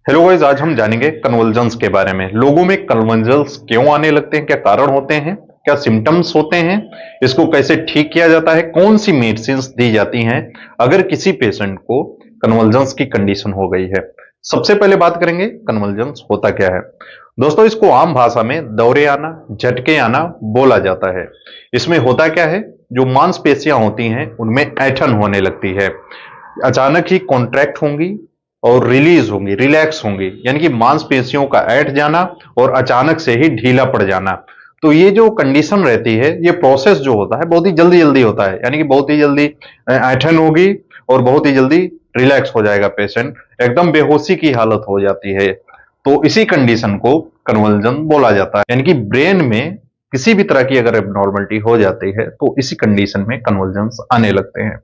Hello guys, आज हम जानेंगे कन्वल्जन्स के बारे में। लोगों में कन्वल्जन्स क्यों आने लगते हैं, क्या कारण होते हैं, क्या सिम्टम्स होते हैं, इसको कैसे ठीक किया जाता है, कौन सी मेडिसिन दी जाती हैं अगर किसी पेशेंट को कन्वल्जन्स की कंडीशन हो गई है। सबसे पहले बात करेंगे कन्वल्जन्स होता क्या है। दोस्तों, इसको आम भाषा में दौरे आना, झटके आना बोला जाता है। इसमें होता क्या है, जो मांसपेशियां होती हैं उनमें ऐंठन होने लगती है, अचानक ही कॉन्ट्रैक्ट होंगी और रिलीज होंगी, रिलैक्स होंगी, यानी कि मांसपेशियों का ऐंठ जाना और अचानक से ही ढीला पड़ जाना। तो ये जो कंडीशन रहती है, ये प्रोसेस जो होता है बहुत ही जल्दी जल्दी होता है, यानी कि बहुत ही जल्दी ऐंठन होगी और बहुत ही जल्दी रिलैक्स हो जाएगा पेशेंट, एकदम बेहोशी की हालत हो जाती है। तो इसी कंडीशन को कन्वल्जन बोला जाता है, यानी कि ब्रेन में किसी भी तरह की अगर एबनॉर्मलिटी हो जाती है तो इसी कंडीशन में कन्वल्जन्स आने लगते हैं।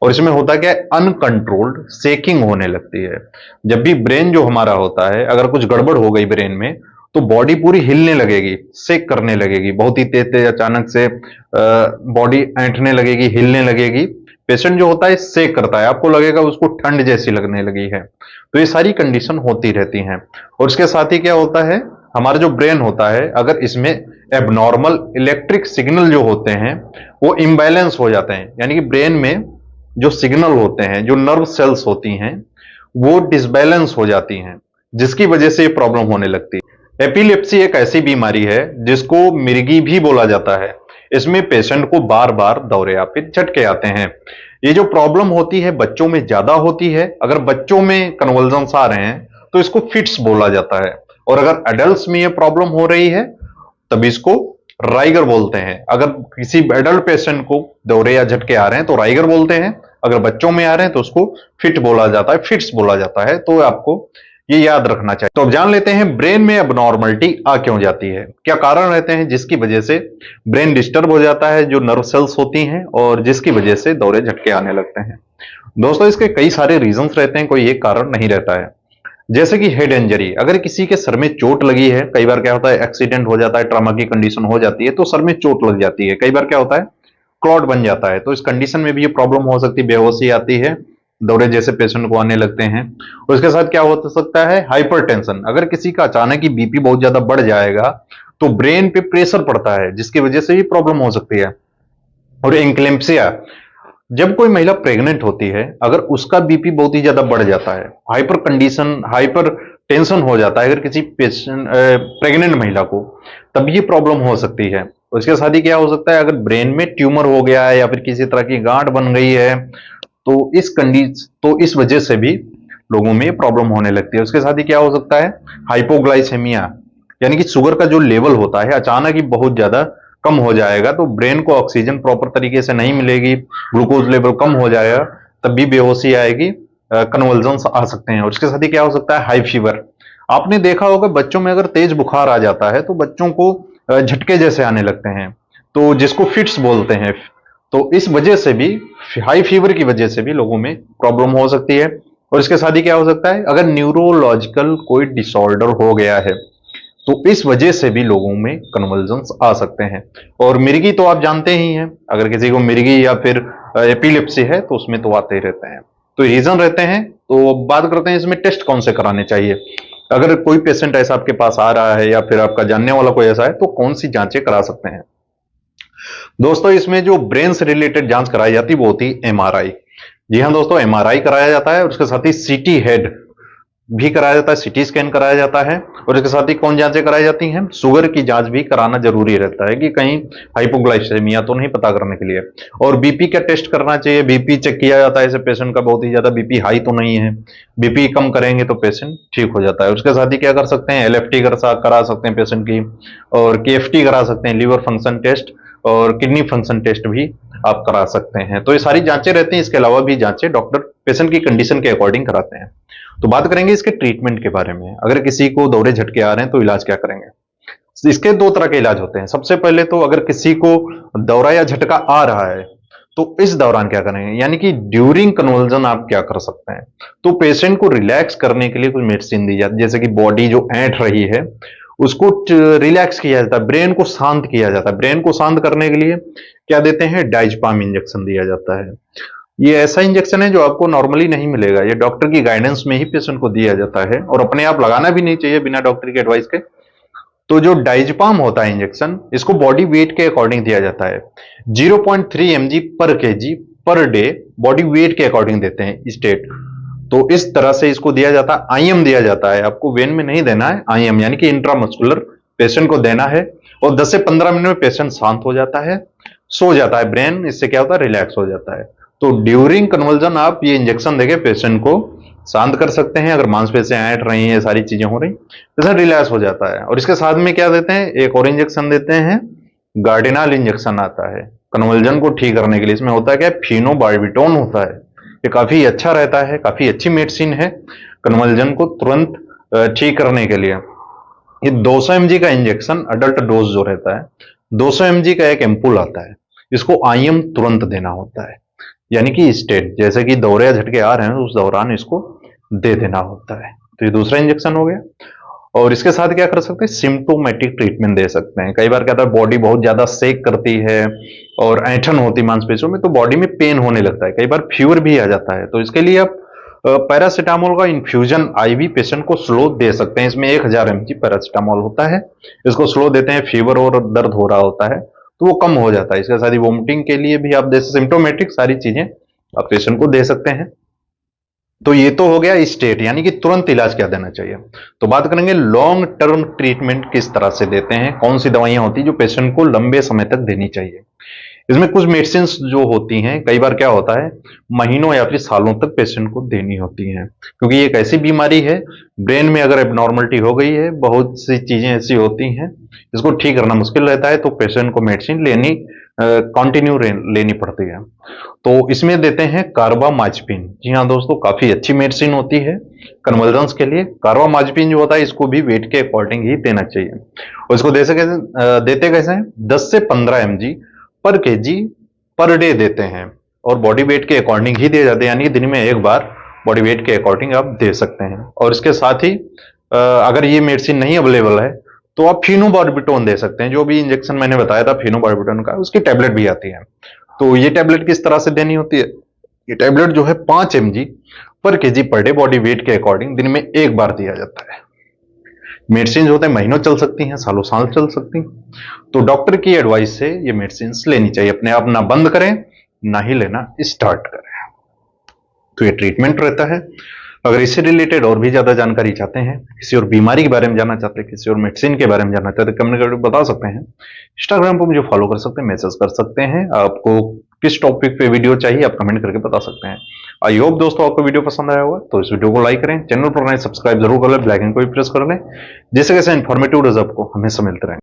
और इसमें होता क्या है, अनकंट्रोल्ड शेकिंग होने लगती है। जब भी ब्रेन जो हमारा होता है, अगर कुछ गड़बड़ हो गई ब्रेन में, तो बॉडी पूरी हिलने लगेगी, शेक करने लगेगी, बहुत ही तेज तेज अचानक से बॉडी ऐंठने लगेगी, हिलने लगेगी। पेशेंट जो होता है शेक करता है, आपको लगेगा उसको ठंड जैसी लगने लगी है। तो ये सारी कंडीशन होती रहती हैं। और इसके साथ ही क्या होता है, हमारा जो ब्रेन होता है, अगर इसमें एबनॉर्मल इलेक्ट्रिक सिग्नल जो होते हैं वो इम्बैलेंस हो जाते हैं, यानी कि ब्रेन में जो सिग्नल होते हैं, जो नर्व सेल्स होती हैं, वो डिसबैलेंस हो जाती हैं, जिसकी वजह से ये प्रॉब्लम होने लगती है। एपिलेप्सी एक ऐसी बीमारी है जिसको मिर्गी भी बोला जाता है। इसमें पेशेंट को बार बार दौरे या फिर झटके आते हैं। ये जो प्रॉब्लम होती है बच्चों में ज्यादा होती है। अगर बच्चों में कन्वल्जन्स आ रहे हैं तो इसको फिट्स बोला जाता है, और अगर एडल्ट्स में ये प्रॉब्लम हो रही है तब इसको राइगर बोलते हैं। अगर किसी एडल्ट पेशेंट को दौरे या झटके आ रहे हैं तो राइगर बोलते हैं, अगर बच्चों में आ रहे हैं तो उसको फिट बोला जाता है, फिट्स बोला जाता है। तो आपको ये याद रखना चाहिए। तो अब जान लेते हैं ब्रेन में अबनॉर्मलिटी आ क्यों जाती है, क्या कारण रहते हैं जिसकी वजह से ब्रेन डिस्टर्ब हो जाता है, जो नर्व सेल्स होती हैं, और जिसकी वजह से दौरे झटके आने लगते हैं। दोस्तों, इसके कई सारे रीजंस रहते हैं, कोई एक कारण नहीं रहता है। जैसे कि हेड इंजरी, अगर किसी के सर में चोट लगी है, कई बार क्या होता है एक्सीडेंट हो जाता है, ट्रॉमा की कंडीशन हो जाती है तो सर में चोट लग जाती है। कई बार क्या होता है क्लॉट बन जाता है, तो इस कंडीशन में भी ये प्रॉब्लम हो सकती है, बेहोशी आती है, दौरे जैसे पेशेंट को आने लगते हैं। और इसके साथ क्या हो सकता है, हाइपरटेंशन, अगर किसी का अचानक ही बीपी बहुत ज्यादा बढ़ जाएगा तो ब्रेन पे प्रेशर पड़ता है, जिसकी वजह से ये प्रॉब्लम हो सकती है। और एंक्लेम्पसिया, जब कोई महिला प्रेग्नेंट होती है, अगर उसका बीपी बहुत ही ज्यादा बढ़ जाता है, हाइपर टेंशन हो जाता है अगर किसी पेशेंट प्रेग्नेंट महिला को, तब ये प्रॉब्लम हो सकती है। उसके साथ ही क्या हो सकता है, अगर ब्रेन में ट्यूमर हो गया है या फिर किसी तरह की गांठ बन गई है, तो इस वजह से भी लोगों में प्रॉब्लम होने लगती है। उसके साथ ही क्या हो सकता है, हाइपोग्लाइसेमिया, यानी कि शुगर का जो लेवल होता है अचानक ही बहुत ज्यादा कम हो जाएगा, तो ब्रेन को ऑक्सीजन प्रॉपर तरीके से नहीं मिलेगी, ग्लूकोज लेवल कम हो जाएगा, तब भी बेहोशी आएगी, कन्वल्जन्स आ सकते हैं। और उसके साथ ही क्या हो सकता है, हाई फीवर। आपने देखा होगा बच्चों में अगर तेज बुखार आ जाता है तो बच्चों को झटके जैसे आने लगते हैं, तो जिसको फिट्स बोलते हैं। तो इस वजह से भी, हाई फीवर की वजह से भी लोगों में प्रॉब्लम हो सकती है। और इसके साथ ही क्या हो सकता है, अगर न्यूरोलॉजिकल कोई डिसऑर्डर हो गया है तो इस वजह से भी लोगों में कन्वल्जन्स आ सकते हैं। और मिर्गी तो आप जानते ही हैं, अगर किसी को मिर्गी या फिर एपिलेप्सी है तो उसमें तो आते ही रहते हैं। तो रीजन रहते हैं। तो बात करते हैं इसमें टेस्ट कौन से कराने चाहिए। अगर कोई पेशेंट ऐसा आपके पास आ रहा है या फिर आपका जानने वाला कोई ऐसा है तो कौन सी जांचें करा सकते हैं। दोस्तों, इसमें जो ब्रेन से रिलेटेड जांच कराई जाती है वो होती है एमआरआई। जी हाँ दोस्तों, एमआरआई कराया जाता है, और उसके साथ ही सीटी हेड भी कराया जाता है, सीटी स्कैन कराया जाता है। और इसके साथ ही कौन जांचें कराई जाती हैं, शुगर की जांच भी कराना जरूरी रहता है कि कहीं हाइपोग्लाइसेमिया तो नहीं पता करने के लिए। और बीपी का टेस्ट करना चाहिए, बीपी चेक किया जाता है ऐसे पेशेंट का, बहुत ही ज्यादा बीपी हाई तो नहीं है, बीपी कम करेंगे तो पेशेंट ठीक हो जाता है। उसके साथ ही क्या कर सकते हैं, एलएफटी करा सकते हैं पेशेंट की, और केएफटी करा सकते हैं, लीवर फंक्शन टेस्ट, और किडनी फंक्शन टेस्ट भी आप करा सकते हैं। तो ये सारी जांचें रहती हैं, इसके अलावा भी जांचें डॉक्टर पेशेंट की कंडीशन के अकॉर्डिंग कराते हैं। तो बात करेंगे इसके ट्रीटमेंट के बारे में। अगर किसी को दौरे झटके आ रहे हैं तो इलाज क्या करेंगे। इसके दो तरह के इलाज होते हैं। सबसे पहले तो अगर किसी को दौरा या झटका आ रहा है तो इस दौरान क्या करेंगे, यानी कि ड्यूरिंग कन्वल्जन आप क्या कर सकते हैं। तो पेशेंट को रिलैक्स करने के लिए कुछ मेडिसिन दी जाती है, जैसे कि बॉडी जो ऐंठ रही है उसको रिलैक्स किया जाता है, ब्रेन को शांत किया जाता है। ब्रेन को शांत करने के लिए क्या देते हैं, डाइजपाम इंजेक्शन दिया जाता है। ये ऐसा इंजेक्शन है जो आपको नॉर्मली नहीं मिलेगा, ये डॉक्टर की गाइडेंस में ही पेशेंट को दिया जाता है और अपने आप लगाना भी नहीं चाहिए बिना डॉक्टर की एडवाइस के। तो जो डाइजपाम होता है इंजेक्शन, इसको बॉडी वेट के अकॉर्डिंग दिया जाता है। 0.3 mg पर KG per day body weight के अकॉर्डिंग देते हैं स्टेट। तो इस तरह से इसको दिया जाता है। आईएम दिया जाता है, आपको वेन में नहीं देना है, आईएम यानी कि इंट्रामस्कुलर पेशेंट को देना है। और 10 से 15 मिनट में पेशेंट शांत हो जाता है, सो जाता है, ब्रेन इससे क्या होता है, रिलैक्स हो जाता है। तो ड्यूरिंग कन्वर्जन आप ये इंजेक्शन देके पेशेंट को शांत कर सकते हैं। अगर मांसपेशियां ऐंठ रही हैं, सारी चीजें हो रही, पेशेंट रिलैक्स हो जाता है। और इसके साथ में क्या देते हैं, एक और इंजेक्शन देते हैं, गार्डिनल इंजेक्शन आता है कन्वर्जन को ठीक करने के लिए। इसमें होता है क्या, फिनोबार्बिटोन होता है। ये काफी अच्छा रहता है, काफी अच्छी मेडिसिन है कन्वर्जन को तुरंत ठीक करने के लिए। ये 200 mg का इंजेक्शन अडल्ट डोज जो रहता है, 200 mg का एक एम्पुल आता है, इसको आईएम तुरंत देना होता है। यानी कि स्टेट, जैसे कि दौरे या झटके आ रहे हैं उस दौरान इसको दे देना होता है। तो ये दूसरा इंजेक्शन हो गया। और इसके साथ क्या कर सकते हैं, सिम्टोमेटिक ट्रीटमेंट दे सकते हैं। कई बार क्या होता है, बॉडी बहुत ज्यादा शेक करती है और ऐंठन होती है मांसपेशियों में, तो बॉडी में पेन होने लगता है, कई बार फीवर भी आ जाता है। तो इसके लिए आप पैरासीटामोल का इन्फ्यूजन आईवी पेशेंट को स्लो दे सकते हैं। इसमें 1000 mg पैरासीटामोल होता है, इसको स्लो देते हैं। फीवर और दर्द हो रहा होता है तो वो कम हो जाता है। इसके साथ ही वोमिटिंग के लिए भी आप दे, सिम्टोमेटिक सारी चीजें आप पेशेंट को दे सकते हैं। तो ये तो हो गया स्टेट, यानी कि तुरंत इलाज क्या देना चाहिए। तो बात करेंगे लॉन्ग टर्म ट्रीटमेंट किस तरह से देते हैं, कौन सी दवाइयां होती है जो पेशेंट को लंबे समय तक देनी चाहिए। इसमें कुछ मेडिसिन जो होती हैं, कई बार क्या होता है, महीनों या फिर सालों तक पेशेंट को देनी होती हैं, क्योंकि ये एक ऐसी बीमारी है, ब्रेन में अगर एबनॉर्मलिटी हो गई है, बहुत सी चीजें ऐसी होती हैं, इसको ठीक करना मुश्किल रहता है। तो पेशेंट को मेडिसिन लेनी कंटिन्यू लेनी पड़ती है। तो इसमें देते हैं कार्बामाज़ेपिन। जी हाँ दोस्तों, काफी अच्छी मेडिसिन होती है कन्वर्जेंस के लिए। कार्बामाज़ेपिन जो होता है, इसको भी वेट के अकॉर्डिंग ही देना चाहिए। और इसको देते कैसे हैं, 10 से 15 mg पर केजी पर डे देते हैं और बॉडी वेट के अकॉर्डिंग ही दिए जाते हैं, यानी दिन में एक बार बॉडी वेट के अकॉर्डिंग आप दे सकते हैं। और इसके साथ ही अगर ये मेडिसिन नहीं अवेलेबल है तो आप फिनोबार्बिटोन दे सकते हैं। जो भी इंजेक्शन मैंने बताया था फिनोबार्बिटोन का, उसकी टैबलेट भी आती है। तो ये टैबलेट किस तरह से देनी होती है, ये टैबलेट जो है 5 mg पर KG per day body weight के अकॉर्डिंग दिन में एक बार दिया जाता है। मेडिसिन होते हैं महीनों चल सकती हैं, सालों साल चल सकती हैं। तो डॉक्टर की एडवाइस से ये मेडिसिन लेनी चाहिए, अपने आप ना बंद करें ना ही लेना स्टार्ट करें। तो ये ट्रीटमेंट रहता है। अगर इससे रिलेटेड और भी ज्यादा जानकारी चाहते हैं, किसी और बीमारी के बारे में जानना चाहते हैं, किसी और मेडिसिन के बारे में जानना चाहते हैं, कमेंट करके बता सकते हैं। इंस्टाग्राम पर मुझे फॉलो कर सकते हैं, मैसेज कर सकते हैं। आपको किस टॉपिक पे वीडियो चाहिए आप कमेंट करके बता सकते हैं। आई होप दोस्तों आपको वीडियो पसंद आया होगा, तो इस वीडियो को लाइक करें, चैनल पर नए सब्सक्राइब जरूर कर लें, बेल आइकन को भी प्रेस कर लें, जिससे कैसे इंफॉर्मेटिव रिजल्ट को हमेशा मिलते रहें।